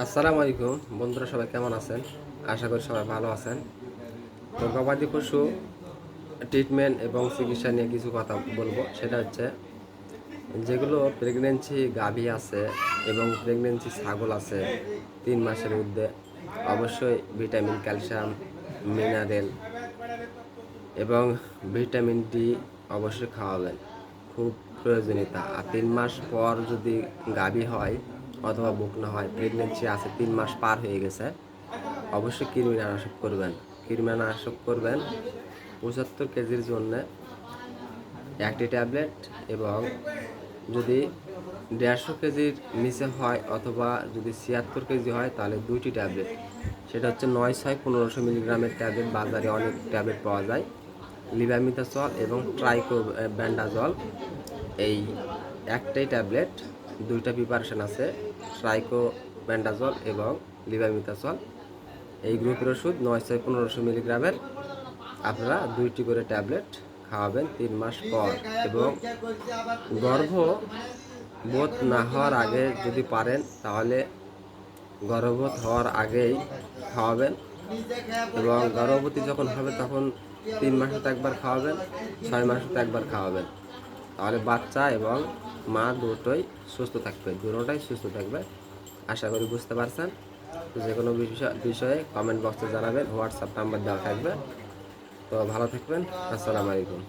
আসসালামু আলাইকুম বন্ধুরা, সবাই কেমন আছেন? আশা করি সবাই ভালো আছেন। তো গবাদি পশু ট্রিটমেন্ট এবং চিকিৎসা নিয়ে কিছু কথা বলবো। সেটা হচ্ছে, যেগুলো প্রেগনেন্সি গাভী আছে এবং প্রেগনেন্সি ছাগল আছে 3 মাসের ঊর্ধ্বে, অবশ্যই ভিটামিন, ক্যালসিয়াম, মিনারেল এবং ভিটামিন ডি অবশ্যই খাওয়াবেন, খুব প্রয়োজনীয়তা। আর 3 মাস পর যদি গাভী হয় অথবা বকনা হয়, প্রেগনেন্সি আছে, 3 মাস পার হয়ে গেছে, অবশ্যই কৃমিনাশক করবেন। কৃমিনাশক করবেন 75 কেজির জন্যে একটি ট্যাবলেট, এবং যদি 150 কেজির নিচে হয় অথবা যদি 76 কেজি হয় তাহলে 2টি ট্যাবলেট। সেটা হচ্ছে 9-6-1500 মিলিগ্রামের ট্যাবলেট। বাজারে অনেক ট্যাবলেট পাওয়া যায়, লিভামিথাসল এবং ট্রাইকোব্যান্ডাজল। এই একটাই ট্যাবলেট, 2টা প্রিপারেশন আছে, ট্রাইকোব্যান্ডাজল এবং লিভামিথাসল। এই গ্রুপের ওষুধ 9-1500 মিলিগ্রামের আপনারা 2টি করে ট্যাবলেট খাওয়াবেন 3 মাস পর। এবং গর্ভবোধ না হওয়ার আগে যদি পারেন তাহলে গর্ভবোধ হওয়ার আগেই খাওয়াবেন, এবং গর্ভবতী যখন হবে তখন 3 মাসে একবার খাওয়াবেন, 6 মাসে একবার খাওয়াবেন। তাহলে বাচ্চা এবং মা দুটোই সুস্থ থাকবে, দুটোটাই সুস্থ থাকবে। আশা করি বুঝতে পারছেন। যে কোনো বিষয়ে কমেন্ট বক্সে জানাবেন, হোয়াটসঅ্যাপ নাম্বার দেওয়া থাকবে। তো ভালো থাকবেন। আসসালামু আলাইকুম।